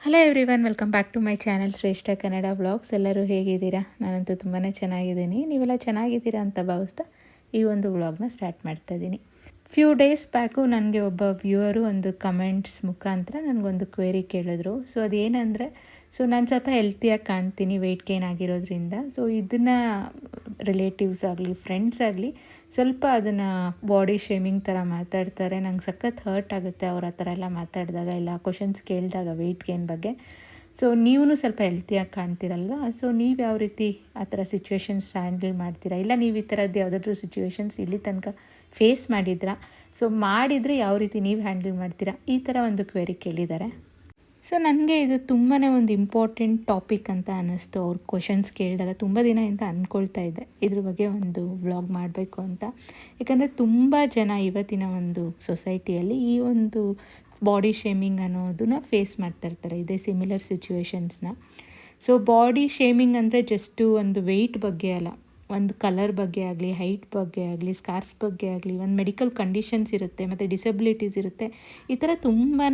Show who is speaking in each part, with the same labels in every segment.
Speaker 1: Hello everyone, welcome back to my channel Shreshtha Kannada vlogs. ಎಲ್ಲರೂ ಹೇಗಿದ್ದೀರಾ? ನಾನಂತೂ ತುಂಬಾ ಚೆನ್ನಾಗಿದ್ದೀನಿ. ನೀವೆಲ್ಲ ಚೆನ್ನಾಗಿದ್ದೀರಾ ಅಂತ ಭಾವಿಸ್ತಾ ಈ ಒಂದು ವ್ಲಾಗ್ನ ಸ್ಟಾರ್ಟ್ ಮಾಡ್ತಾ ಇದ್ದೀನಿ. ಫ್ಯೂ ಡೇಸ್ ಬ್ಯಾಕು ನನಗೆ ಒಬ್ಬ ವ್ಯೂವರು ಒಂದು ಕಮೆಂಟ್ಸ್ ಮುಖಾಂತರ ನನಗೊಂದು ಕ್ವೆರಿ ಕೇಳಿದ್ರು. ಸೊ ಅದೇನೆಂದರೆ, ನಾನು ಸ್ವಲ್ಪ ಹೆಲ್ತಿಯಾಗಿ ಕಾಣ್ತೀನಿ ವೆಯ್ಟ್ ಗೇನ್ ಆಗಿರೋದ್ರಿಂದ. ಸೊ ಇದನ್ನು ರಿಲೇಟಿವ್ಸ್ ಆಗಲಿ ಫ್ರೆಂಡ್ಸ್ ಆಗಲಿ ಸ್ವಲ್ಪ ಅದನ್ನು ಬಾಡಿ ಶೇಮಿಂಗ್ ಥರ ಮಾತಾಡ್ತಾರೆ. ನಂಗೆ ಸಖತ್ ಹರ್ಟ್ ಆಗುತ್ತೆ ಅವ್ರು ಆ ಥರ ಎಲ್ಲ ಮಾತಾಡಿದಾಗ, ಇಲ್ಲ ಕ್ವಶನ್ಸ್ ಕೇಳಿದಾಗ ವೆಯ್ಟ್ ಗೇನ್ ಬಗ್ಗೆ. ಸೊ ನೀವೂ ಸ್ವಲ್ಪ ಹೆಲ್ತಿಯಾಗಿ ಕಾಣ್ತೀರಲ್ವ? ಸೊ ನೀವು ಯಾವ ರೀತಿ ಆ ಥರ ಸಿಚುವೇಶನ್ಸ್ ಹ್ಯಾಂಡಲ್ ಮಾಡ್ತೀರಾ? ಇಲ್ಲ ನೀವು ಈ ಥರದ್ದು ಯಾವುದಾದ್ರೂ ಸಿಚುವೇಶನ್ಸ್ ಇಲ್ಲಿ ತನಕ ಫೇಸ್ ಮಾಡಿದ್ರಾ? ಸೊ ಮಾಡಿದರೆ ಯಾವ ರೀತಿ ನೀವು ಹ್ಯಾಂಡಲ್ ಮಾಡ್ತೀರಾ? ಈ ಥರ ಒಂದು ಕ್ವೆರಿ ಕೇಳಿದ್ದಾರೆ. ಸೊ ನನಗೆ ಇದು ತುಂಬಾ ಒಂದು ಇಂಪಾರ್ಟೆಂಟ್ ಟಾಪಿಕ್ ಅಂತ ಅನ್ನಿಸ್ತು. ಅವ್ರು ಕ್ವಶನ್ಸ್ ಕೇಳಿದಾಗ ತುಂಬ ದಿನದಿಂದ ಅಂದ್ಕೊಳ್ತಾ ಇದ್ದೆ ಇದ್ರ ಬಗ್ಗೆ ಒಂದು ವ್ಲಾಗ್ ಮಾಡಬೇಕು ಅಂತ. ಯಾಕಂದರೆ ತುಂಬ ಜನ ಇವತ್ತಿನ ಒಂದು ಸೊಸೈಟಿಯಲ್ಲಿ ಈ ಒಂದು ಬಾಡಿ ಶೇಮಿಂಗ್ ಅನ್ನೋದನ್ನ ಫೇಸ್ ಮಾಡ್ತಾ ಇರ್ತಾರೆ, ಇದೇ ಸಿಮಿಲರ್ ಸಿಚುವೇಶನ್ಸ್ನ. ಸೊ ಬಾಡಿ ಶೇಮಿಂಗ್ ಅಂದರೆ ಜಸ್ಟು ಒಂದು ವೆಯ್ಟ್ ಬಗ್ಗೆ ಅಲ್ಲ, ಒಂದು ಕಲರ್ ಬಗ್ಗೆ ಆಗಲಿ, ಹೈಟ್ ಬಗ್ಗೆ ಆಗಲಿ, ಸ್ಕಾರ್ಸ್ ಬಗ್ಗೆ ಆಗಲಿ, ಒಂದು ಮೆಡಿಕಲ್ ಕಂಡೀಷನ್ಸ್ ಇರುತ್ತೆ, ಮತ್ತು ಡಿಸಬಿಲಿಟೀಸ್ ಇರುತ್ತೆ. ಈ ಥರ ತುಂಬಾ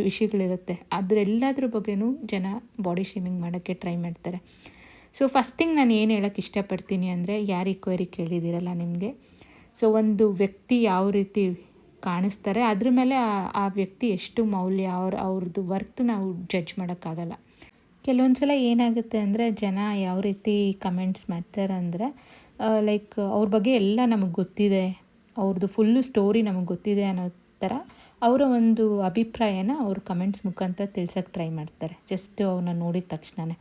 Speaker 1: ವಿಷಯಗಳಿರುತ್ತೆ. ಅದರೆಲ್ಲದ್ರ ಬಗ್ಗೆನೂ ಜನ ಬಾಡಿ ಶೇಮಿಂಗ್ ಮಾಡೋಕ್ಕೆ ಟ್ರೈ ಮಾಡ್ತಾರೆ. ಸೊ ಫಸ್ಟ್ ಥಿಂಗ್ ನಾನು ಏನು ಹೇಳೋಕ್ಕೆ ಇಷ್ಟಪಡ್ತೀನಿ ಅಂದರೆ, ಯಾರು ಈ ಕ್ವೆರಿ ಕೇಳಿದ್ದೀರಲ್ಲ ನಿಮಗೆ, ಸೊ ಒಂದು ವ್ಯಕ್ತಿ ಯಾವ ರೀತಿ ಕಾಣಿಸ್ತಾರೆ ಅದ್ರ ಮೇಲೆ ಆ ವ್ಯಕ್ತಿ ಎಷ್ಟು ಮೌಲ್ಯ, ಅವ್ರದ್ದು ವರ್ತ್ ನಾವು ಜಡ್ಜ್ ಮಾಡೋಕ್ಕಾಗಲ್ಲ. ಕೆಲವೊಂದು ಸಲ ಏನಾಗುತ್ತೆ ಅಂದರೆ, ಜನ ಯಾವ ರೀತಿ ಕಮೆಂಟ್ಸ್ ಮಾಡ್ತಾರೆ ಅಂದರೆ, ಲೈಕ್ ಅವ್ರ ಬಗ್ಗೆ ಎಲ್ಲ ನಮಗೆ ಗೊತ್ತಿದೆ, ಅವ್ರದ್ದು ಫುಲ್ಲು ಸ್ಟೋರಿ ನಮಗೆ ಗೊತ್ತಿದೆ ಅನ್ನೋ ಥರ ಅವರ ಒಂದು ಅಭಿಪ್ರಾಯನ ಅವ್ರ ಕಮೆಂಟ್ಸ್ ಮುಖಾಂತರ ತಿಳ್ಸೋಕ್ಕೆ ಟ್ರೈ ಮಾಡ್ತಾರೆ, ಜಸ್ಟ್ ಅವ್ರನ್ನ ನೋಡಿದ ತಕ್ಷಣವೇ.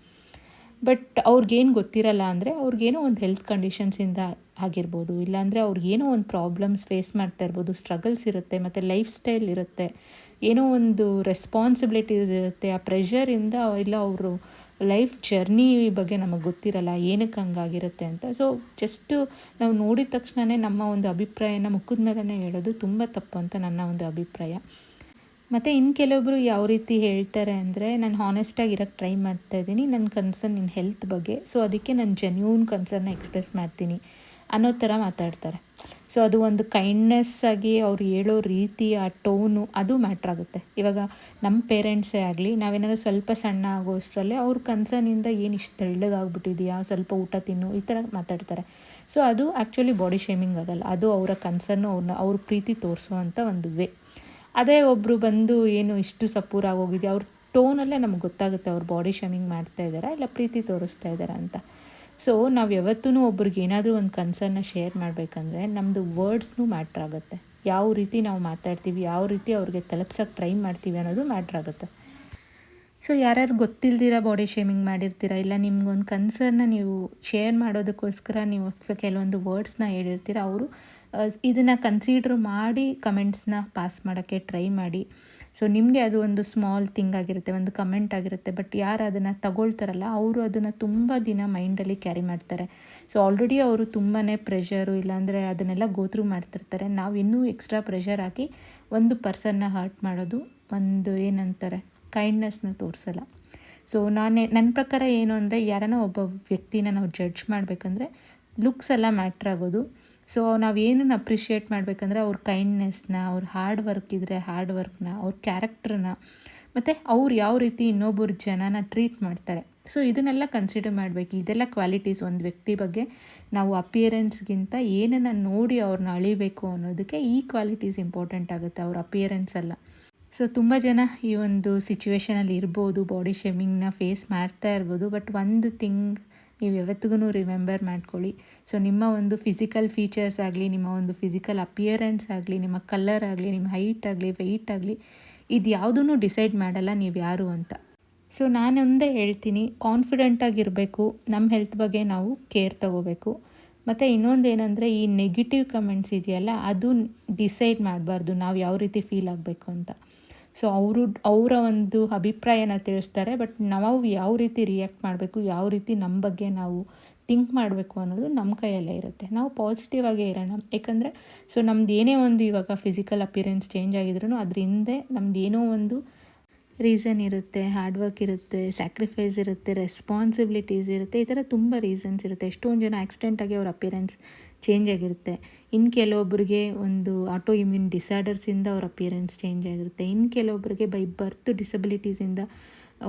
Speaker 1: ಬಟ್ ಅವ್ರಿಗೇನು ಗೊತ್ತಿರಲ್ಲ ಅಂದರೆ, ಅವ್ರಿಗೇನೋ ಒಂದು ಹೆಲ್ತ್ ಕಂಡೀಷನ್ಸಿಂದ ಆಗಿರ್ಬೋದು, ಇಲ್ಲಾಂದರೆ ಅವ್ರಿಗೇನೋ ಒಂದು ಪ್ರಾಬ್ಲಮ್ಸ್ ಫೇಸ್ ಮಾಡ್ತಾ ಇರ್ಬೋದು, ಸ್ಟ್ರಗಲ್ಸ್ ಇರುತ್ತೆ, ಮತ್ತು ಲೈಫ್ ಸ್ಟೈಲ್ ಇರುತ್ತೆ, ಏನೋ ಒಂದು ರೆಸ್ಪಾನ್ಸಿಬಿಲಿಟೀಸ್ ಇರುತ್ತೆ. ಆ ಪ್ರೆಷರಿಂದ ಇಲ್ಲ ಅವರು ಲೈಫ್ ಜರ್ನಿ ಬಗ್ಗೆ ನಮಗೆ ಗೊತ್ತಿರಲ್ಲ ಏನಕ್ಕೆ ಹಂಗಾಗಿರುತ್ತೆ ಅಂತ. ಸೊ ಜಸ್ಟು ನಾವು ನೋಡಿದ ತಕ್ಷಣವೇ ನಮ್ಮ ಒಂದು ಅಭಿಪ್ರಾಯನ ಮುಖದ ಮೇಲೇ ಹೇಳೋದು ತುಂಬ ತಪ್ಪು ಅಂತ ನನ್ನ ಒಂದು ಅಭಿಪ್ರಾಯ. ಮತ್ತು ಇನ್ನು ಕೆಲವೊಬ್ಬರು ಯಾವ ರೀತಿ ಹೇಳ್ತಾರೆ ಅಂದರೆ, ನಾನು ಹಾನೆಸ್ಟಾಗಿ ಇರೋಕ್ಕೆ ಟ್ರೈ ಮಾಡ್ತಾಯಿದ್ದೀನಿ, ನನ್ನ ಕನ್ಸರ್ನ್ ನಿನ್ನ ಹೆಲ್ತ್ ಬಗ್ಗೆ, ಸೊ ಅದಕ್ಕೆ ನಾನು ಜೆನ್ಯೂನ್ ಕನ್ಸರ್ನ ಎಕ್ಸ್ಪ್ರೆಸ್ ಮಾಡ್ತೀನಿ ಅನ್ನೋ ಥರ ಮಾತಾಡ್ತಾರೆ. ಸೊ ಅದು ಒಂದು ಕೈಂಡ್ನೆಸ್ ಆಗಿ ಅವ್ರು ಹೇಳೋ ರೀತಿ, ಆ ಟೋನು, ಅದು ಮ್ಯಾಟ್ರಾಗುತ್ತೆ. ಇವಾಗ ನಮ್ಮ ಪೇರೆಂಟ್ಸೇ ಆಗಲಿ, ನಾವೇನಾದರೂ ಸ್ವಲ್ಪ ಸಣ್ಣ ಆಗೋಷ್ಟರಲ್ಲೇ ಅವ್ರ ಕನ್ಸರ್ನಿಂದ ಏನು ಇಷ್ಟು ತೆಳ್ಳಗಾಗ್ಬಿಟ್ಟಿದೆಯಾ, ಸ್ವಲ್ಪ ಊಟ ತಿನ್ನು, ಈ ಥರ ಮಾತಾಡ್ತಾರೆ. ಸೊ ಅದು ಆ್ಯಕ್ಚುಲಿ ಬಾಡಿ ಶೇಮಿಂಗ್ ಆಗಲ್ಲ, ಅದು ಅವರ ಕನ್ಸರ್ನು, ಅವ್ರ ಪ್ರೀತಿ ತೋರಿಸೋ ಅಂಥ ಒಂದು ವೇ. ಅದೇ ಒಬ್ಬರು ಬಂದು ಏನು ಇಷ್ಟು ಸಪೂರಾಗಿ ಹೋಗಿದೆಯಾ, ಅವ್ರ ಟೋನಲ್ಲೇ ನಮ್ಗೆ ಗೊತ್ತಾಗುತ್ತೆ ಅವ್ರು ಬಾಡಿ ಶೇಮಿಂಗ್ ಮಾಡ್ತಾ ಇದ್ದಾರಾ ಇಲ್ಲ ಪ್ರೀತಿ ತೋರಿಸ್ತಾ ಇದ್ದಾರಾ ಅಂತ. ಸೊ ನಾವು ಯಾವತ್ತೂ ಒಬ್ರಿಗೆ ಏನಾದರೂ ಒಂದು ಕನ್ಸರ್ನ ಶೇರ್ ಮಾಡಬೇಕಂದ್ರೆ ನಮ್ಮದು ವರ್ಡ್ಸ್ನೂ ಮ್ಯಾಟ್ರ್ ಆಗುತ್ತೆ. ಯಾವ ರೀತಿ ನಾವು ಮಾತಾಡ್ತೀವಿ, ಯಾವ ರೀತಿ ಅವ್ರಿಗೆ ತಲುಪ್ಸೋಕ್ಕೆ ಟ್ರೈ ಮಾಡ್ತೀವಿ ಅನ್ನೋದು ಮ್ಯಾಟ್ರ್ ಆಗುತ್ತೆ. ಸೊ ಯಾರ್ಯಾರು ಗೊತ್ತಿಲ್ದಿರ ಬಾಡಿ ಶೇಮಿಂಗ್ ಮಾಡಿರ್ತೀರ, ಇಲ್ಲ ನಿಮ್ಗೊಂದು ಕನ್ಸರ್ನ ನೀವು ಶೇರ್ ಮಾಡೋದಕ್ಕೋಸ್ಕರ ನೀವು ಕೆಲವೊಂದು ವರ್ಡ್ಸ್ನ ಹೇಳಿರ್ತೀರ, ಅವರು ಇದನ್ನು ಕನ್ಸಿಡ್ರ್ ಮಾಡಿ ಕಮೆಂಟ್ಸ್ನ ಪಾಸ್ ಮಾಡೋಕ್ಕೆ ಟ್ರೈ ಮಾಡಿ. ಸೊ ನಿಮಗೆ ಅದು ಒಂದು ಸ್ಮಾಲ್ ಥಿಂಗ್ ಆಗಿರುತ್ತೆ, ಒಂದು ಕಮೆಂಟ್ ಆಗಿರುತ್ತೆ, ಬಟ್ ಯಾರು ಅದನ್ನು ತಗೊಳ್ತಾರಲ್ಲ ಅವರು ಅದನ್ನು ತುಂಬ ದಿನ ಮೈಂಡಲ್ಲಿ ಕ್ಯಾರಿ ಮಾಡ್ತಾರೆ. ಸೊ ಆಲ್ರೆಡಿ ಅವರು ತುಂಬಾ ಪ್ರೆಷರು, ಇಲ್ಲಾಂದರೆ ಅದನ್ನೆಲ್ಲ ಗೋತ್ರೂ ಮಾಡ್ತಿರ್ತಾರೆ. ನಾವು ಇನ್ನೂ ಎಕ್ಸ್ಟ್ರಾ ಪ್ರೆಷರ್ ಹಾಕಿ ಒಂದು ಪರ್ಸನ್ನ ಹರ್ಟ್ ಮಾಡೋದು ಒಂದು ಏನಂತಾರೆ ಕೈಂಡ್ನೆಸ್ನ ತೋರಿಸಲ್ಲ. ಸೊ ನನ್ನ ಪ್ರಕಾರ ಏನು ಅಂದರೆ, ಯಾರನ್ನ ಒಬ್ಬ ವ್ಯಕ್ತಿನ ನಾವು ಜಡ್ಜ್ ಮಾಡಬೇಕಂದ್ರೆ ಲುಕ್ಸ್ ಎಲ್ಲ ಮ್ಯಾಟ್ರ್ ಆಗೋದು. ಸೊ ನಾವು ಏನನ್ನು ಅಪ್ರಿಷಿಯೇಟ್ ಮಾಡಬೇಕಂದ್ರೆ ಅವ್ರ ಕೈಂಡ್ನೆಸ್ನ, ಅವ್ರ ಹಾರ್ಡ್ ವರ್ಕ್ ಇದ್ದರೆ ಹಾರ್ಡ್ ವರ್ಕ್ನ, ಅವ್ರ ಕ್ಯಾರೆಕ್ಟ್ರನ್ನ, ಮತ್ತು ಅವ್ರು ಯಾವ ರೀತಿ ಇನ್ನೊಬ್ಬರು ಜನನ ಟ್ರೀಟ್ ಮಾಡ್ತಾರೆ. ಸೊ ಇದನ್ನೆಲ್ಲ ಕನ್ಸಿಡರ್ ಮಾಡಬೇಕು. ಇದೆಲ್ಲ ಕ್ವಾಲಿಟೀಸ್ ಒಂದು ವ್ಯಕ್ತಿ ಬಗ್ಗೆ ನಾವು ಅಪಿಯರೆನ್ಸ್ಗಿಂತ ಏನನ್ನು ನೋಡಿ ಅವ್ರನ್ನ ಅಳಿಬೇಕು ಅನ್ನೋದಕ್ಕೆ ಈ ಕ್ವಾಲಿಟೀಸ್ ಇಂಪಾರ್ಟೆಂಟ್ ಆಗುತ್ತೆ, ಅವ್ರ ಅಪಿಯರೆನ್ಸ್ ಅಲ್ಲ. ಸೊ ತುಂಬ ಜನ ಈ ಒಂದು ಸಿಚುವೇಷನಲ್ಲಿ ಇರ್ಬೋದು, ಬಾಡಿ ಶೇಮಿಂಗ್ನ ಫೇಸ್ ಮಾಡ್ತಾ ಇರ್ಬೋದು. ಬಟ್ ಒಂದು ಥಿಂಗ್ ನೀವು ಯಾವತ್ತಿಗೂ ರಿಮೆಂಬರ್ ಮಾಡ್ಕೊಳ್ಳಿ. ಸೊ ನಿಮ್ಮ ಒಂದು ಫಿಸಿಕಲ್ ಫೀಚರ್ಸ್ ಆಗಲಿ, ನಿಮ್ಮ ಒಂದು ಫಿಸಿಕಲ್ ಅಪಿಯರೆನ್ಸ್ ಆಗಲಿ, ನಿಮ್ಮ ಕಲರ್ ಆಗಲಿ, ನಿಮ್ಮ ಹೈಟ್ ಆಗಲಿ, ವೆಯ್ಟ್ ಆಗಲಿ, ಇದು ಯಾವುದೂ ಡಿಸೈಡ್ ಮಾಡಲ್ಲ ನೀವು ಯಾರು ಅಂತ. ಸೊ ನಾನೊಂದೇ ಹೇಳ್ತೀನಿ, ಕಾನ್ಫಿಡೆಂಟಾಗಿರಬೇಕು, ನಮ್ಮ ಹೆಲ್ತ್ ಬಗ್ಗೆ ನಾವು ಕೇರ್ ತಗೋಬೇಕು. ಮತ್ತು ಇನ್ನೊಂದು ಏನಂದರೆ, ಈ ನೆಗೆಟಿವ್ ಕಮೆಂಟ್ಸ್ ಇದೆಯಲ್ಲ, ಅದು ಡಿಸೈಡ್ ಮಾಡಬಾರ್ದು ನಾವು ಯಾವ ರೀತಿ ಫೀಲ್ ಆಗಬೇಕು ಅಂತ. ಸೊ ಅವರ ಒಂದು ಅಭಿಪ್ರಾಯನ ತಿಳಿಸ್ತಾರೆ, ಬಟ್ ನಾವು ಯಾವ ರೀತಿ ರಿಯಾಕ್ಟ್ ಮಾಡಬೇಕು, ಯಾವ ರೀತಿ ನಮ್ಮ ಬಗ್ಗೆ ನಾವು ಥಿಂಕ್ ಮಾಡಬೇಕು ಅನ್ನೋದು ನಮ್ಮ ಕೈಯಲ್ಲೇ ಇರುತ್ತೆ. ನಾವು ಪಾಸಿಟಿವ್ ಆಗೇ ಇರೋಣ. ಯಾಕಂದರೆ ಸೊ ನಮ್ದು ಏನೇ ಒಂದು ಇವಾಗ ಫಿಸಿಕಲ್ ಅಪಿಯರೆನ್ಸ್ ಚೇಂಜ್ ಆಗಿದ್ರೂ ಅದ್ರ ಹಿಂದೆ ನಮ್ದು ಏನೋ ಒಂದು ರೀಸನ್ ಇರುತ್ತೆ, ಹಾರ್ಡ್ ವರ್ಕ್ ಇರುತ್ತೆ, ಸ್ಯಾಕ್ರಿಫೈಸ್ ಇರುತ್ತೆ, ರೆಸ್ಪಾನ್ಸಿಬಿಲಿಟೀಸ್ ಇರುತ್ತೆ, ಈ ಥರ ತುಂಬ ರೀಸನ್ಸ್ ಇರುತ್ತೆ. ಎಷ್ಟೊಂದು ಜನ ಆಕ್ಸಿಡೆಂಟಾಗಿ ಅವ್ರ ಅಪಿಯರೆನ್ಸ್ ಚೇಂಜ್ ಆಗಿರುತ್ತೆ. ಇನ್ನು ಕೆಲವೊಬ್ಬರಿಗೆ ಒಂದು ಆಟೋ ಇಮ್ಯೂನ್ ಡಿಸಾರ್ಡರ್ಸಿಂದ ಅವ್ರ ಅಪಿಯರೆನ್ಸ್ ಚೇಂಜ್ ಆಗಿರುತ್ತೆ. ಇನ್ನು ಕೆಲವೊಬ್ಬರಿಗೆ ಬೈ ಬರ್ತ್ ಡಿಸಬಿಲಿಟೀಸಿಂದ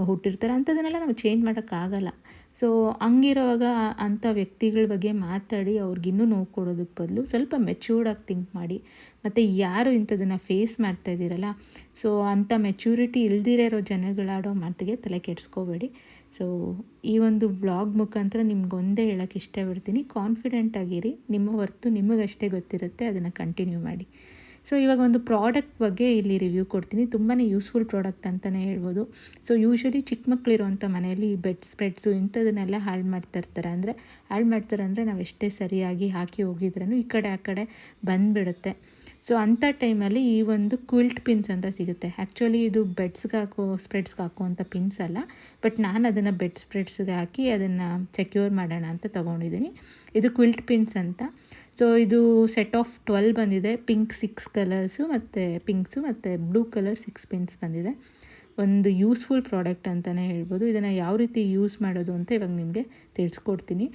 Speaker 1: ಹುಟ್ಟಿರ್ತಾರೆ. ಅಂಥದ್ದನ್ನೆಲ್ಲ ನಾವು ಚೇಂಜ್ ಮಾಡೋಕ್ಕಾಗಲ್ಲ. ಸೊ ಹಂಗಿರೋವಾಗ ಅಂಥ ವ್ಯಕ್ತಿಗಳ ಬಗ್ಗೆ ಮಾತಾಡಿ ಅವ್ರಿಗಿನ್ನೂ ನೋವು ಕೊಡೋದಕ್ಕೆ ಬದಲು ಸ್ವಲ್ಪ ಮೆಚ್ಯೂರ್ಡಾಗಿ ಥಿಂಕ್ ಮಾಡಿ, ಮತ್ತು ಯಾರು ಇಂಥದ್ದನ್ನು ಫೇಸ್ ಮಾಡ್ತಾ ಇದ್ದೀರಲ್ಲ, ಸೊ ಅಂಥ ಮೆಚ್ಯೂರಿಟಿ ಇಲ್ದಿರೋ ಇರೋ ಜನಗಳಾಡೋ ಮಾತಿಗೆ ತಲೆ ಕೆಡಿಸ್ಕೋಬೇಡಿ. ಸೊ ಈ ಒಂದು ವ್ಲಾಗ್ ಮುಖಾಂತರ ನಿಮ್ಗೊಂದೇ ಹೇಳೋಕ್ಕೆ ಇಷ್ಟಪಡ್ತೀನಿ, ಕಾನ್ಫಿಡೆಂಟ್ ಆಗಿರಿ, ನಿಮ್ಮ ಹೊರತು ನಿಮಗಷ್ಟೇ ಗೊತ್ತಿರುತ್ತೆ, ಅದನ್ನು ಕಂಟಿನ್ಯೂ ಮಾಡಿ. ಸೊ ಇವಾಗ ಒಂದು ಪ್ರಾಡಕ್ಟ್ ಬಗ್ಗೆ ಇಲ್ಲಿ ರಿವ್ಯೂ ಕೊಡ್ತೀನಿ. ತುಂಬಾ ಯೂಸ್ಫುಲ್ ಪ್ರಾಡಕ್ಟ್ ಅಂತಲೇ ಹೇಳ್ಬೋದು. ಸೊ ಯೂಶ್ವಲಿ ಚಿಕ್ಕ ಮಕ್ಕಳಿರೋಂಥ ಮನೆಯಲ್ಲಿ ಬೆಡ್ ಸ್ಪ್ರೆಡ್ಸು ಇಂಥದನ್ನೆಲ್ಲ ಹಾಳು ಮಾಡ್ತಾಯಿರ್ತಾರೆ. ಹಾಳು ಮಾಡ್ತಾರೆ ನಾವು ಎಷ್ಟೇ ಸರಿಯಾಗಿ ಹಾಕಿ ಹೋಗಿದ್ರೂ ಈ ಕಡೆ ಆ ಕಡೆ ಬಂದುಬಿಡುತ್ತೆ. ಸೊ ಅಂಥ ಟೈಮಲ್ಲಿ ಈ ಒಂದು ಕ್ವಿಲ್ಟ್ ಪಿನ್ಸ್ ಅಂತ ಸಿಗುತ್ತೆ. ಆ್ಯಕ್ಚುಲಿ ಇದು ಸ್ಪ್ರೆಡ್ಸ್ಗೆ ಹಾಕುವಂಥ ಪಿನ್ಸ್ ಅಲ್ಲ, ಬಟ್ ನಾನು ಅದನ್ನು ಬೆಡ್ ಸ್ಪ್ರೆಡ್ಸ್ಗೆ ಹಾಕಿ ಅದನ್ನು ಸೆಕ್ಯೂರ್ ಮಾಡೋಣ ಅಂತ ತೊಗೊಂಡಿದ್ದೀನಿ. ಇದು ಕ್ವಿಲ್ಟ್ ಪಿನ್ಸ್ ಅಂತ. ಸೊ ಇದು ಸೆಟ್ ಆಫ್ 12 ಬಂದಿದೆ. ಪಿಂಕ್ 6 ಕಲರ್ಸು ಮತ್ತು ಪಿಂಕ್ಸು ಮತ್ತು ಬ್ಲೂ ಕಲರ್ 6 ಪಿನ್ಸ್ ಬಂದಿದೆ. ಒಂದು ಯೂಸ್ಫುಲ್ ಪ್ರಾಡಕ್ಟ್ ಅಂತಲೇ ಹೇಳ್ಬೋದು. ಇದನ್ನು ಯಾವ ರೀತಿ ಯೂಸ್ ಮಾಡೋದು ಅಂತ ಇವಾಗ ನಿಮಗೆ ತಿಳಿಸ್ಕೊಡ್ತೀನಿ.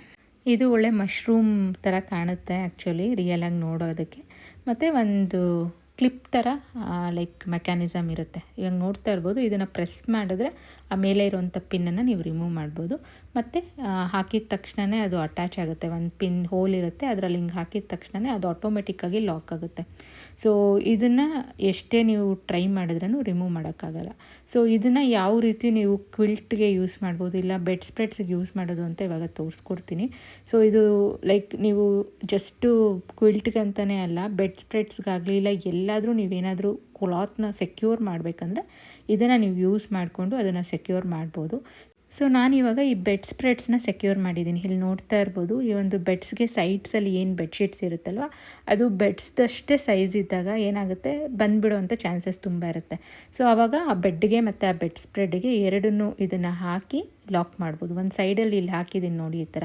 Speaker 1: ಇದು ಒಳ್ಳೆ ಮಶ್ರೂಮ್ ಥರ ಕಾಣುತ್ತೆ ಆ್ಯಕ್ಚುಲಿ ರಿಯಲಾಗಿ ನೋಡೋದಕ್ಕೆ. ಮತ್ತು ಒಂದು ಕ್ಲಿಪ್ ಥರ ಲೈಕ್ ಮೆಕ್ಯಾನಿಸಮ್ ಇರುತ್ತೆ. ಇವಾಗ ನೋಡ್ತಾ ಇರ್ಬೋದು, ಇದನ್ನು ಪ್ರೆಸ್ ಮಾಡಿದ್ರೆ ಆ ಮೇಲೆ ಇರುವಂಥ ಪಿನ್ನನ್ನು ನೀವು ರಿಮೂವ್ ಮಾಡ್ಬೋದು. ಮತ್ತು ಹಾಕಿದ ತಕ್ಷಣವೇ ಅದು ಅಟ್ಯಾಚ್ ಆಗುತ್ತೆ. ಒಂದು ಪಿನ್ ಹೋಲ್ ಇರುತ್ತೆ, ಅದರಲ್ಲಿ ಹಿಂಗೆ ಹಾಕಿದ ತಕ್ಷಣ ಅದು ಆಟೋಮೆಟಿಕ್ಕಾಗಿ ಲಾಕ್ ಆಗುತ್ತೆ. ಸೊ ಇದನ್ನು ಎಷ್ಟೇ ನೀವು ಟ್ರೈ ಮಾಡಿದ್ರೂ ರಿಮೂವ್ ಮಾಡೋಕ್ಕಾಗಲ್ಲ. ಸೊ ಇದನ್ನು ಯಾವ ರೀತಿ ನೀವು ಕ್ವಿಲ್ಟ್ಗೆ ಯೂಸ್ ಮಾಡ್ಬೋದು, ಇಲ್ಲ ಬೆಡ್ ಸ್ಪ್ರೆಡ್ಸ್ಗೆ ಯೂಸ್ ಮಾಡೋದು ಅಂತ ಇವಾಗ ತೋರಿಸ್ಕೊಡ್ತೀನಿ. ಸೊ ಇದು ಲೈಕ್ ನೀವು ಜಸ್ಟು ಕ್ವಿಲ್ಟ್ಗೆ ಅಂತಲೇ ಅಲ್ಲ, ಬೆಡ್ ಸ್ಪ್ರೆಡ್ಸ್ಗಾಗಲಿ ಇಲ್ಲ ಎಲ್ಲಾದರೂ ನೀವೇನಾದರೂ ಕ್ಲಾತ್ನ ಸೆಕ್ಯೂರ್ ಮಾಡಬೇಕಂದ್ರೆ ಇದನ್ನು ನೀವು ಯೂಸ್ ಮಾಡಿಕೊಂಡು ಅದನ್ನು ಸೆಕ್ಯೂರ್ ಮಾಡ್ಬೋದು. ಸೊ ನಾನಿವಾಗ ಈ ಬೆಡ್ ಸ್ಪ್ರೆಡ್ಸ್ನ ಸೆಕ್ಯೂರ್ ಮಾಡಿದ್ದೀನಿ. ಇಲ್ಲಿ ನೋಡ್ತಾ ಇರ್ಬೋದು, ಈ ಒಂದು ಬೆಡ್ಸ್ಗೆ ಸೈಡ್ಸಲ್ಲಿ ಏನು ಬೆಡ್ಶೀಟ್ಸ್ ಇರುತ್ತಲ್ವ, ಅದು ಬೆಡ್ಸ್ದಷ್ಟೇ ಸೈಜ್ ಇದ್ದಾಗ ಏನಾಗುತ್ತೆ, ಬಂದುಬಿಡುವಂಥ ಚಾನ್ಸಸ್ ತುಂಬ ಇರುತ್ತೆ. ಸೊ ಆವಾಗ ಆ ಬೆಡ್ಗೆ ಮತ್ತು ಆ ಬೆಡ್ ಸ್ಪ್ರೆಡ್ಗೆ ಎರಡನ್ನೂ ಇದನ್ನು ಹಾಕಿ ಲಾಕ್ ಮಾಡ್ಬೋದು. ಒಂದು ಸೈಡಲ್ಲಿ ಇಲ್ಲಿ ಹಾಕಿದ್ದೀನಿ ನೋಡಿ, ಈ ಥರ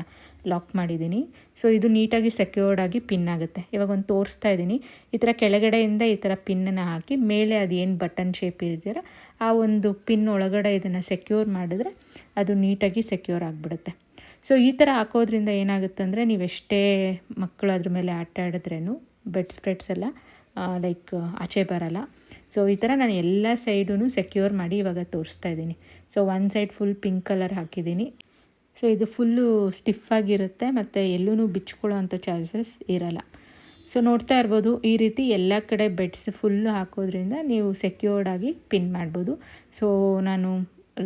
Speaker 1: ಲಾಕ್ ಮಾಡಿದ್ದೀನಿ. ಸೊ ಇದು ನೀಟಾಗಿ ಸೆಕ್ಯೂರ್ಡಾಗಿ ಪಿನ್ ಆಗುತ್ತೆ. ಇವಾಗ ಒಂದು ತೋರಿಸ್ತಾ ಇದ್ದೀನಿ. ಈ ಥರ ಕೆಳಗಡೆಯಿಂದ ಈ ಥರ ಪಿನ್ನನ್ನು ಹಾಕಿ ಮೇಲೆ ಅದೇನು ಬಟನ್ ಶೇಪ್ ಇರ್ತೀರ ಆ ಒಂದು ಪಿನ್ ಒಳಗಡೆ ಇದನ್ನು ಸೆಕ್ಯೂರ್ ಮಾಡಿದ್ರೆ ಅದು ನೀಟಾಗಿ ಸೆಕ್ಯೂರ್ ಆಗಿಬಿಡುತ್ತೆ. ಸೊ ಈ ಥರ ಹಾಕೋದ್ರಿಂದ ಏನಾಗುತ್ತೆ ಅಂದರೆ, ನೀವೆಷ್ಟೇ ಮಕ್ಕಳು ಅದ್ರ ಮೇಲೆ ಆಟ ಆಡಿದ್ರೂ ಬೆಡ್ ಸ್ಪ್ರೆಡ್ಸ್ ಎಲ್ಲ ಲೈಕ್ ಆಚೆ ಬರಲ್ಲ. ಸೊ ಈ ಥರ ನಾನು ಎಲ್ಲ ಸೈಡೂ ಸೆಕ್ಯೂರ್ ಮಾಡಿ ಇವಾಗ ತೋರಿಸ್ತಾ ಇದ್ದೀನಿ. ಸೊ ಒಂದು ಸೈಡ್ ಫುಲ್ ಪಿಂಕ್ ಕಲರ್ ಹಾಕಿದ್ದೀನಿ. ಸೊ ಇದು ಫುಲ್ಲು ಸ್ಟಿಫಾಗಿರುತ್ತೆ ಮತ್ತು ಎಲ್ಲೂ ಬಿಚ್ಕೊಳ್ಳೋ ಅಂಥ ಚಾನ್ಸಸ್ ಇರಲ್ಲ. ಸೊ ನೋಡ್ತಾ ಇರ್ಬೋದು, ಈ ರೀತಿ ಎಲ್ಲ ಕಡೆ ಬೆಡ್ಸ್ ಫುಲ್ಲು ಹಾಕೋದ್ರಿಂದ ನೀವು ಸೆಕ್ಯೂರ್ಡಾಗಿ ಪಿನ್ ಮಾಡ್ಬೋದು. ಸೊ ನಾನು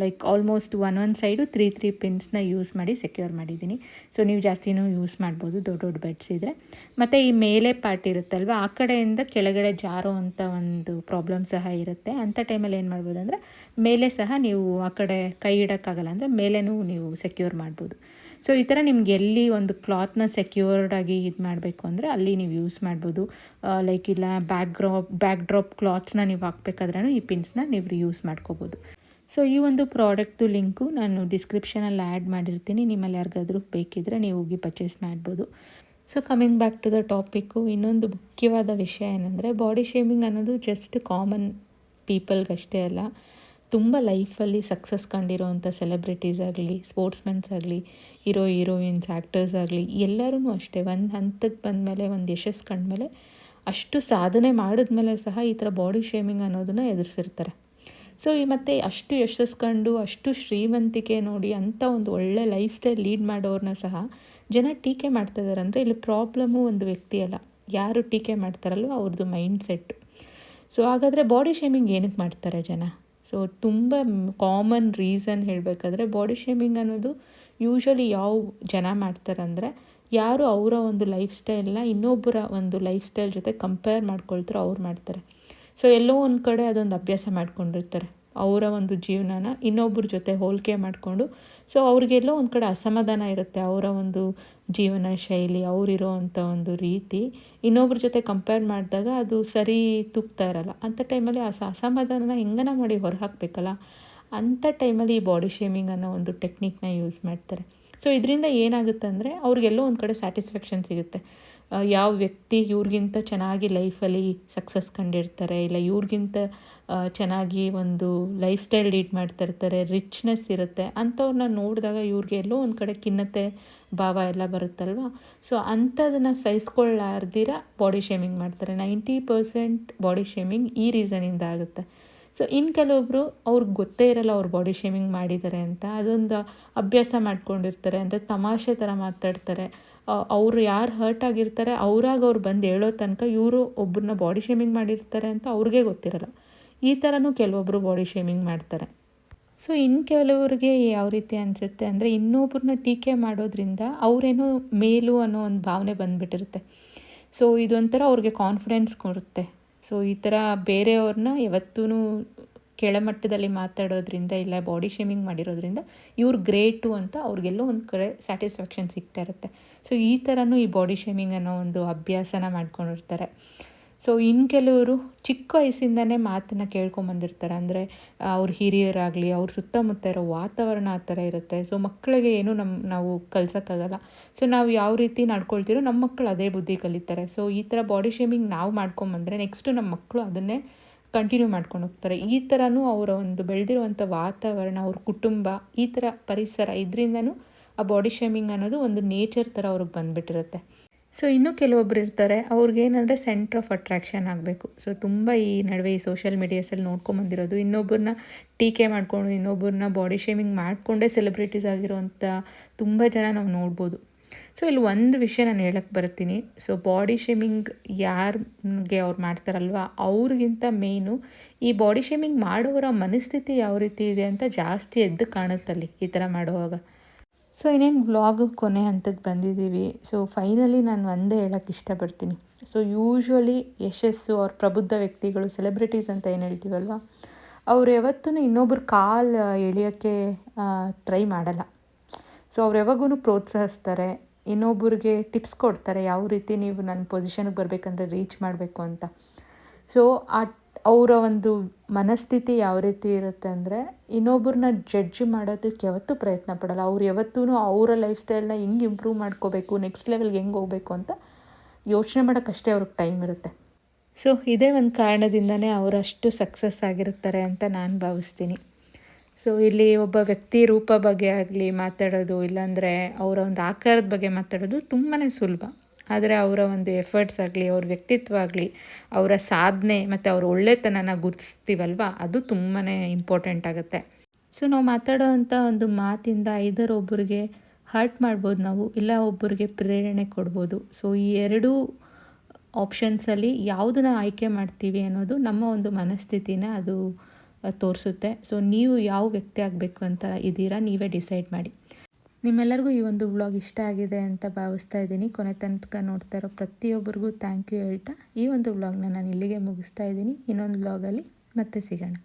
Speaker 1: ಲೈಕ್ ಆಲ್ಮೋಸ್ಟ್ ಒಂದೊಂದು ಸೈಡು 3 ಪಿನ್ಸ್ನ ಯೂಸ್ ಮಾಡಿ ಸೆಕ್ಯೂರ್ ಮಾಡಿದ್ದೀನಿ. ಸೊ ನೀವು ಜಾಸ್ತಿನೂ ಯೂಸ್ ಮಾಡ್ಬೋದು ದೊಡ್ಡ ದೊಡ್ಡ ಬೆಡ್ಸ್ ಇದ್ದರೆ. ಮತ್ತು ಈ ಮೇಲೆ ಪಾರ್ಟ್ ಇರುತ್ತಲ್ವ, ಆ ಕಡೆಯಿಂದ ಕೆಳಗಡೆ ಜಾರೋ ಅಂಥ ಒಂದು ಪ್ರಾಬ್ಲಮ್ ಸಹ ಇರುತ್ತೆ. ಅಂಥ ಟೈಮಲ್ಲಿ ಏನು ಮಾಡ್ಬೋದು ಅಂದರೆ, ಮೇಲೆ ಸಹ ನೀವು ಆ ಕಡೆ ಕೈ ಇಡೋಕ್ಕಾಗಲ್ಲ ಅಂದರೆ ಮೇಲೇನೂ ನೀವು ಸೆಕ್ಯೂರ್ ಮಾಡ್ಬೋದು. ಸೊ ಈ ಥರ ನಿಮ್ಗೆ ಎಲ್ಲಿ ಒಂದು ಕ್ಲಾತ್ನ ಸೆಕ್ಯೂರ್ಡಾಗಿ ಇದು ಮಾಡಬೇಕು ಅಂದರೆ ಅಲ್ಲಿ ನೀವು ಯೂಸ್ ಮಾಡ್ಬೋದು. ಲೈಕ್ ಇಲ್ಲ ಬ್ಯಾಕ್ ಡ್ರಾಪ್ ಕ್ಲಾತ್ಸ್ನ ನೀವು ಹಾಕ್ಬೇಕಾದ್ರೂ ಈ ಪಿನ್ಸ್ನ ನೀವು ಯೂಸ್ ಮಾಡ್ಕೋಬೋದು. ಸೊ ಈ ಒಂದು ಪ್ರಾಡಕ್ಟು ಲಿಂಕು ನಾನು ಡಿಸ್ಕ್ರಿಪ್ಷನಲ್ಲಿ ಆ್ಯಡ್ ಮಾಡಿರ್ತೀನಿ. ನಿಮ್ಮಲ್ಲಿ ಯಾರಿಗಾದ್ರೂ ಬೇಕಿದ್ದರೆ ನೀವು ಹೋಗಿ ಪರ್ಚೇಸ್ ಮಾಡ್ಬೋದು. So coming back to the topic, ಇನ್ನೊಂದು ಮುಖ್ಯವಾದ ವಿಷಯ ಏನಂದರೆ, ಬಾಡಿ ಶೇಮಿಂಗ್ ಅನ್ನೋದು ಜಸ್ಟ್ ಕಾಮನ್ ಪೀಪಲ್ಗಷ್ಟೇ ಅಲ್ಲ, ತುಂಬ ಲೈಫಲ್ಲಿ ಸಕ್ಸಸ್ ಕಂಡಿರೋವಂಥ ಸೆಲೆಬ್ರಿಟೀಸ್ ಆಗಲಿ, ಸ್ಪೋರ್ಟ್ಸ್ಮನ್ಸ್ ಆಗಲಿ, ಹೀರೋಯಿನ್ಸ್, ಆ್ಯಕ್ಟರ್ಸ್ ಆಗಲಿ, ಎಲ್ಲರೂ ಅಷ್ಟೇ ಒಂದು ಹಂತಕ್ಕೆ ಬಂದಮೇಲೆ, ಒಂದು ಯಶಸ್ಸು ಕಂಡ್ಮೇಲೆ, ಅಷ್ಟು ಸಾಧನೆ ಮಾಡಿದ್ಮೇಲೆ ಸಹ ಈ ಥರ ಬಾಡಿ ಶೇಮಿಂಗ್ ಅನ್ನೋದನ್ನು ಎದುರಿಸಿರ್ತಾರೆ. ಸೊ ಮತ್ತು ಅಷ್ಟು ಯಶಸ್ಸು ಅಷ್ಟು ಶ್ರೀಮಂತಿಕೆ ನೋಡಿ ಅಂಥ ಒಂದು ಒಳ್ಳೆ ಲೈಫ್ ಸ್ಟೈಲ್ ಲೀಡ್ ಮಾಡೋರನ್ನ ಸಹ ಜನ ಟೀಕೆ ಮಾಡ್ತಾಯಿದ್ದಾರೆ. ಅಂದರೆ ಇಲ್ಲಿ ಪ್ರಾಬ್ಲಮ್ಮು ಒಂದು ವ್ಯಕ್ತಿ ಅಲ್ಲ, ಯಾರು ಟೀಕೆ ಮಾಡ್ತಾರಲ್ವ ಅವ್ರದ್ದು ಮೈಂಡ್ ಸೆಟ್ಟು. ಸೊ ಹಾಗಾದರೆ ಬಾಡಿ ಶೇಮಿಂಗ್ ಏನಕ್ಕೆ ಮಾಡ್ತಾರೆ ಜನ? ಸೊ ತುಂಬ ಕಾಮನ್ ರೀಸನ್ ಹೇಳಬೇಕಾದ್ರೆ, ಬಾಡಿ ಶೇಮಿಂಗ್ ಅನ್ನೋದು ಯೂಶ್ವಲಿ ಯಾವ ಜನ ಮಾಡ್ತಾರಂದರೆ, ಯಾರು ಅವರ ಒಂದು ಲೈಫ್ ಸ್ಟೈಲ್ನ ಇನ್ನೊಬ್ಬರ ಒಂದು ಲೈಫ್ ಸ್ಟೈಲ್ ಜೊತೆ ಕಂಪೇರ್ ಮಾಡ್ಕೊಳ್ತಾರೋ ಅವ್ರು ಮಾಡ್ತಾರೆ. ಸೊ ಎಲ್ಲೋ ಒಂದು ಕಡೆ ಅದೊಂದು ಅಭ್ಯಾಸ ಮಾಡ್ಕೊಂಡಿರ್ತಾರೆ, ಅವರ ಒಂದು ಜೀವನನ ಇನ್ನೊಬ್ಬರ ಜೊತೆ ಹೋಲಿಕೆ ಮಾಡಿಕೊಂಡು. ಸೊ ಅವ್ರಿಗೆಲ್ಲೋ ಒಂದು ಕಡೆ ಅಸಮಾಧಾನ ಇರುತ್ತೆ, ಅವರ ಒಂದು ಜೀವನ ಶೈಲಿ, ಅವರಿರೋ ಅಂಥ ಒಂದು ರೀತಿ ಇನ್ನೊಬ್ಬರ ಜೊತೆ ಕಂಪೇರ್ ಮಾಡಿದಾಗ ಅದು ಸರಿ ತೂಗ್ತಾ ಇರಲ್ಲ. ಅಂಥ ಟೈಮಲ್ಲಿ ಆ ಅಸಮಾಧಾನನ ಹೆಂಗನ ಮಾಡಿ ಹೊರಹಾಕಬೇಕಲ್ಲ, ಅಂಥ ಟೈಮಲ್ಲಿ ಈ ಬಾಡಿ ಶೇಮಿಂಗ್ ಅನ್ನೋ ಒಂದು ಟೆಕ್ನಿಕ್ನ ಯೂಸ್ ಮಾಡ್ತಾರೆ. ಸೊ ಇದರಿಂದ ಏನಾಗುತ್ತೆ ಅಂದರೆ, ಅವ್ರಿಗೆಲ್ಲೋ ಒಂದು ಕಡೆ ಸ್ಯಾಟಿಸ್ಫ್ಯಾಕ್ಷನ್ ಸಿಗುತ್ತೆ. ಯಾವ ವ್ಯಕ್ತಿ ಇವ್ರಿಗಿಂತ ಚೆನ್ನಾಗಿ ಲೈಫಲ್ಲಿ ಸಕ್ಸಸ್ ಕಂಡಿರ್ತಾರೆ, ಇಲ್ಲ ಇವ್ರಿಗಿಂತ ಚೆನ್ನಾಗಿ ಒಂದು ಲೈಫ್ ಸ್ಟೈಲ್ ಲೀಡ್ ಮಾಡ್ತಾಯಿರ್ತಾರೆ, ರಿಚ್ನೆಸ್ ಇರುತ್ತೆ, ಅಂಥವ್ರನ್ನ ನೋಡಿದಾಗ ಇವ್ರಿಗೆ ಎಲ್ಲೋ ಒಂದು ಕಡೆ ಖಿನ್ನತೆ ಭಾವ ಎಲ್ಲ ಬರುತ್ತಲ್ವ. ಸೊ ಅಂಥದನ್ನು ಸಹಿಸ್ಕೊಳ್ಳಾರ್ದಿರ ಬಾಡಿ ಶೇಮಿಂಗ್ ಮಾಡ್ತಾರೆ. 90% ಬಾಡಿ ಶೇಮಿಂಗ್ ಈ ರೀಸನಿಂದ ಆಗುತ್ತೆ. ಸೊ ಇನ್ನು ಕೆಲವೊಬ್ಬರು ಅವ್ರಿಗೆ ಗೊತ್ತೇ ಇರಲ್ಲ ಅವ್ರು ಬಾಡಿ ಶೇಮಿಂಗ್ ಮಾಡಿದ್ದಾರೆ ಅಂತ, ಅದೊಂದು ಅಭ್ಯಾಸ ಮಾಡ್ಕೊಂಡಿರ್ತಾರೆ. ಅಂದರೆ ತಮಾಷೆ ಥರ ಮಾತಾಡ್ತಾರೆ. ಅವರು ಯಾರು ಹರ್ಟ್ ಆಗಿರ್ತಾರೆ ಅವ್ರಾಗ ಅವ್ರು ಬಂದು ಹೇಳೋ ತನಕ ಇವರು ಒಬ್ಬರನ್ನ ಬಾಡಿ ಶೇಮಿಂಗ್ ಮಾಡಿರ್ತಾರೆ ಅಂತ ಅವ್ರಿಗೆ ಗೊತ್ತಿರಲ್ಲ. ಈ ಥರನೂ ಕೆಲವೊಬ್ಬರು ಬಾಡಿ ಶೇಮಿಂಗ್ ಮಾಡ್ತಾರೆ. ಸೊ ಇನ್ನು ಕೆಲವ್ರಿಗೆ ಯಾವ ರೀತಿ ಅನಿಸುತ್ತೆ ಅಂದರೆ, ಇನ್ನೊಬ್ಬರನ್ನ ಟೀಕೆ ಮಾಡೋದ್ರಿಂದ ಅವರೇನೋ ಮೇಲು ಅನ್ನೋ ಒಂದು ಭಾವನೆ ಬಂದುಬಿಟ್ಟಿರುತ್ತೆ. ಸೊ ಇದೊಂಥರ ಅವ್ರಿಗೆ ಕಾನ್ಫಿಡೆನ್ಸ್ ಕೊಡುತ್ತೆ. ಸೊ ಈ ಥರ ಬೇರೆಯವ್ರನ್ನ ಯಾವತ್ತೂ ಕೆಳಮಟ್ಟದಲ್ಲಿ ಮಾತಾಡೋದ್ರಿಂದ ಇಲ್ಲ ಬಾಡಿ ಶೇಮಿಂಗ್ ಮಾಡಿರೋದ್ರಿಂದ ಇವ್ರು ಗ್ರೇಟು ಅಂತ ಅವ್ರಿಗೆಲ್ಲೋ ಒಂದು ಕಡೆ ಸ್ಯಾಟಿಸ್ಫ್ಯಾಕ್ಷನ್ ಸಿಗ್ತಾ ಇರುತ್ತೆ. ಸೊ ಈ ಥರನೂ ಈ ಬಾಡಿ ಶೇಮಿಂಗ್ ಅನ್ನೋ ಒಂದು ಅಭ್ಯಾಸನ ಮಾಡ್ಕೊಂಡಿರ್ತಾರೆ. ಸೊ ಇನ್ನು ಕೆಲವರು ಚಿಕ್ಕ ವಯಸ್ಸಿಂದನೇ ಮಾತನ್ನು ಕೇಳ್ಕೊಂಬಂದಿರ್ತಾರೆ. ಅಂದರೆ ಅವ್ರ ಹಿರಿಯರಾಗಲಿ ಅವ್ರ ಸುತ್ತಮುತ್ತ ಇರೋ ವಾತಾವರಣ ಆ ಥರ ಇರುತ್ತೆ. ಸೊ ಮಕ್ಕಳಿಗೆ ಏನೂ ನಾವು ಕಲ್ಸೋಕ್ಕಾಗಲ್ಲ. ಸೊ ನಾವು ಯಾವ ರೀತಿ ನಡ್ಕೊಳ್ತೀರೋ ನಮ್ಮ ಮಕ್ಕಳು ಅದೇ ಬುದ್ಧಿ ಕಲಿತಾರೆ. ಸೊ ಈ ಥರ ಬಾಡಿ ಶೇಮಿಂಗ್ ನಾವು ಮಾಡ್ಕೊಂಬಂದರೆ ನೆಕ್ಸ್ಟು ನಮ್ಮ ಮಕ್ಕಳು ಅದನ್ನೇ ಕಂಟಿನ್ಯೂ ಮಾಡ್ಕೊಂಡು ಹೋಗ್ತಾರೆ. ಈ ಥರನೂ ಅವರ ಒಂದು ಬೆಳೆದಿರುವಂಥ ವಾತಾವರಣ, ಅವ್ರ ಕುಟುಂಬ, ಈ ಥರ ಪರಿಸರ ಇದರಿಂದನೂ ಆ ಬಾಡಿ ಶೇಮಿಂಗ್ ಅನ್ನೋದು ಒಂದು ನೇಚರ್ ಥರ ಅವ್ರಿಗೆ ಬಂದುಬಿಟ್ಟಿರುತ್ತೆ. ಸೊ ಇನ್ನೂ ಕೆಲವೊಬ್ರು ಇರ್ತಾರೆ, ಅವ್ರಿಗೇನಂದರೆ ಸೆಂಟ್ರ್ ಆಫ್ ಅಟ್ರಾಕ್ಷನ್ ಆಗಬೇಕು. ಸೊ ತುಂಬ ಈ ನಡುವೆ ಈ ಸೋಷಿಯಲ್ ಮೀಡಿಯಾಸಲ್ಲಿ ನೋಡ್ಕೊಂಬಂದಿರೋದು, ಇನ್ನೊಬ್ಬರನ್ನ ಟೀಕೆ ಮಾಡಿಕೊಂಡು ಇನ್ನೊಬ್ಬರನ್ನ ಬಾಡಿ ಶೇಮಿಂಗ್ ಮಾಡಿಕೊಂಡೇ ಸೆಲೆಬ್ರಿಟೀಸ್ ಆಗಿರೋವಂಥ ತುಂಬ ಜನ ನಾವು ನೋಡ್ಬೋದು. ಸೊ ಇಲ್ಲಿ ಒಂದು ವಿಷಯ ನಾನು ಹೇಳಕ್ಕೆ ಬರ್ತೀನಿ. ಸೊ ಬಾಡಿ ಶೇಮಿಂಗ್ ಯಾರಿಗೆ ಅವ್ರು ಮಾಡ್ತಾರಲ್ವ ಅವ್ರಿಗಿಂತ ಮೇಯ್ನು ಈ ಬಾಡಿ ಶೇಮಿಂಗ್ ಮಾಡೋರ ಮನಸ್ಥಿತಿ ಯಾವ ರೀತಿ ಇದೆ ಅಂತ ಜಾಸ್ತಿ ಎದ್ದು ಕಾಣುತ್ತಲ್ಲಿ ಈ ಥರ ಮಾಡುವಾಗ. ಸೊ ಇನ್ನೇನು ವ್ಲಾಗು ಕೊನೆ ಹಂತಕ್ಕೆ ಬಂದಿದ್ದೀವಿ. ಸೊ ಫೈನಲಿ ನಾನು ಒಂದೇ ಹೇಳೋಕ್ಕೆ ಇಷ್ಟಪಡ್ತೀನಿ. ಸೊ ಯೂಶ್ವಲಿ ಯಶಸ್ಸು ಅವ್ರ ಪ್ರಬುದ್ಧ ವ್ಯಕ್ತಿಗಳು, ಸೆಲೆಬ್ರಿಟೀಸ್ ಅಂತ ಏನು ಹೇಳ್ತೀವಲ್ವ, ಅವ್ರು ಯಾವತ್ತೂ ಇನ್ನೊಬ್ರು ಕಾಲು ಎಳಿಯೋಕ್ಕೆ ಟ್ರೈ ಮಾಡಲ್ಲ. ಸೊ ಅವ್ರು ಯಾವಾಗೂ ಪ್ರೋತ್ಸಾಹಿಸ್ತಾರೆ, ಇನ್ನೊಬ್ಬರಿಗೆ ಟಿಪ್ಸ್ ಕೊಡ್ತಾರೆ ಯಾವ ರೀತಿ ನೀವು ನನ್ನ ಪೊಸಿಷನ್ಗೆ ಬರಬೇಕಂದ್ರೆ ರೀಚ್ ಮಾಡಬೇಕು ಅಂತ. ಸೊ ಅವರ ಒಂದು ಮನಸ್ಥಿತಿ ಯಾವ ರೀತಿ ಇರುತ್ತೆ ಅಂದರೆ, ಇನ್ನೊಬ್ಬರನ್ನ ಜಡ್ಜ್ ಮಾಡೋದಕ್ಕೆ ಯಾವತ್ತೂ ಪ್ರಯತ್ನ ಪಡಲ್ಲ. ಅವ್ರು ಯಾವತ್ತೂ ಅವರ ಲೈಫ್ ಸ್ಟೈಲ್ನ ಹೆಂಗೆ ಇಂಪ್ರೂವ್ ಮಾಡ್ಕೋಬೇಕು, ನೆಕ್ಸ್ಟ್ ಲೆವೆಲ್ಗೆ ಹೆಂಗೆ ಹೋಗಬೇಕು ಅಂತ ಯೋಚನೆ ಮಾಡೋಕ್ಕಷ್ಟೇ ಅವ್ರಿಗೆ ಟೈಮ್ ಇರುತ್ತೆ. ಸೊ ಇದೇ ಒಂದು ಕಾರಣದಿಂದನೇ ಅವರಷ್ಟು ಸಕ್ಸಸ್ ಆಗಿರ್ತಾರೆ ಅಂತ ನಾನು ಭಾವಿಸ್ತೀನಿ. ಸೊ ಇಲ್ಲಿ ಒಬ್ಬ ವ್ಯಕ್ತಿ ರೂಪ ಬಗ್ಗೆ ಆಗಲಿ ಮಾತಾಡೋದು, ಇಲ್ಲಾಂದರೆ ಅವರ ಒಂದು ಆಕಾರದ ಬಗ್ಗೆ ಮಾತಾಡೋದು ತುಂಬಾ ಸುಲಭ. ಆದರೆ ಅವರ ಒಂದು ಎಫರ್ಟ್ಸ್ ಆಗಲಿ, ಅವ್ರ ವ್ಯಕ್ತಿತ್ವ ಆಗಲಿ, ಅವರ ಸಾಧನೆ ಮತ್ತು ಅವ್ರ ಒಳ್ಳೆತನನ ಗುರುತಿಸ್ತೀವಲ್ವ, ಅದು ತುಂಬಾ ಇಂಪಾರ್ಟೆಂಟ್ ಆಗುತ್ತೆ. ಸೊ ನಾವು ಮಾತಾಡೋವಂಥ ಒಂದು ಮಾತಿಂದ ಐದರ ಒಬ್ಬರಿಗೆ ಹರ್ಟ್ ಮಾಡ್ಬೋದು ನಾವು, ಇಲ್ಲ ಒಬ್ಬರಿಗೆ ಪ್ರೇರಣೆ ಕೊಡ್ಬೋದು. ಸೊ ಈ ಎರಡೂ ಆಪ್ಷನ್ಸಲ್ಲಿ ಯಾವುದನ್ನ ಆಯ್ಕೆ ಮಾಡ್ತೀವಿ ಅನ್ನೋದು ನಮ್ಮ ಒಂದು ಮನಸ್ಥಿತಿನ ಅದು ತೋರಿಸುತ್ತೆ. ಸೊ ನೀವು ಯಾವ ವ್ಯಕ್ತಿ ಆಗಬೇಕು ಅಂತ ಇದ್ದೀರಾ, ನೀವೇ ಡಿಸೈಡ್ ಮಾಡಿ. ನಿಮ್ಮೆಲ್ಲರಿಗೂ ಈ ಒಂದು ವ್ಲಾಗ್ ಇಷ್ಟ ಆಗಿದೆ ಅಂತ ಭಾವಿಸ್ತಾ ಇದ್ದೀನಿ. ಕೊನೆ ತನಕ ನೋಡ್ತಾ ಇರೋ ಪ್ರತಿಯೊಬ್ಬರಿಗೂ ಥ್ಯಾಂಕ್ ಯು ಹೇಳ್ತಾ ಈ ಒಂದು ವ್ಲಾಗ್ನ ನಾನು ಇಲ್ಲಿಗೆ ಮುಗಿಸ್ತಾ ಇದ್ದೀನಿ. ಇನ್ನೊಂದು ವ್ಲಾಗಲ್ಲಿ ಮತ್ತೆ ಸಿಗೋಣ.